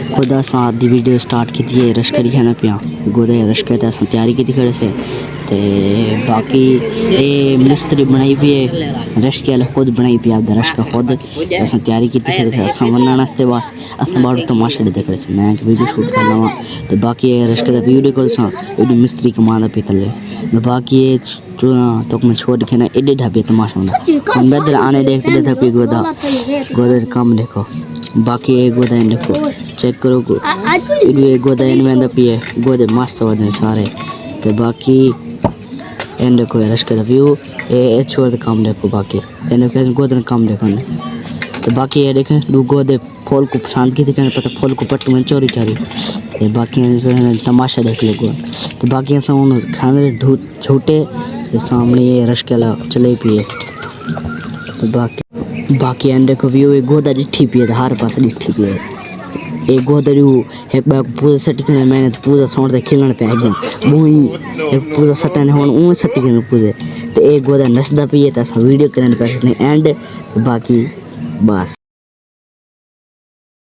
खुदा साथ दी video start की थी रश करी खाना पिया गोदे रश करते अस तैयारी की थी खड़े से ते बाकी ये मिस्त्री बनाई भी है रश के वाले खुद बनाई भी आप रश का खुद अस तैयारी की थी खड़े से अस बनना नास्ते बस अस बाहर तमाशा देख रहे थे मैं वीडियो शूट करना वा तो बाकी ये रश के वीडियो कॉल सा वीडियो मिस्त्री कमाना पे तले तो बाकी ये तो मैं छोड़ के ना एडे ढाबे तमाशा होना हम इधर आने देखते थे पे गोदा गोदा काम देखो बाकी ये गोदा देखो चेक करो ये गोदा इन में पिए गोदे मस्त होते सारे तो बाकी इन देखो रश का व्यू ये छोड़ काम देखो बाकी इन गोदे काम देखो तो बाकी ये देखें दो गोदे फूल को पसंद की थी पता फूल को पट्टू में चोरी चोरी तो बाकी तमाशा देख ले तो बाकी ऐसा खाने झूठे सामने ये रश के अलावा चले पिए तो बाकी एंड को व्यू एक गोदा डिठी पिए हर पास डिठी पिए एक गोदा एक बार पूजा सटी करने मैंने तो पूजा सोचते खिलने पे एकदम मुँह एक पूजा सटाने हो उन सटी करने पूजे तो एक गोदा नचदा पिए तो वीडियो करने पे एंड बाकी बस।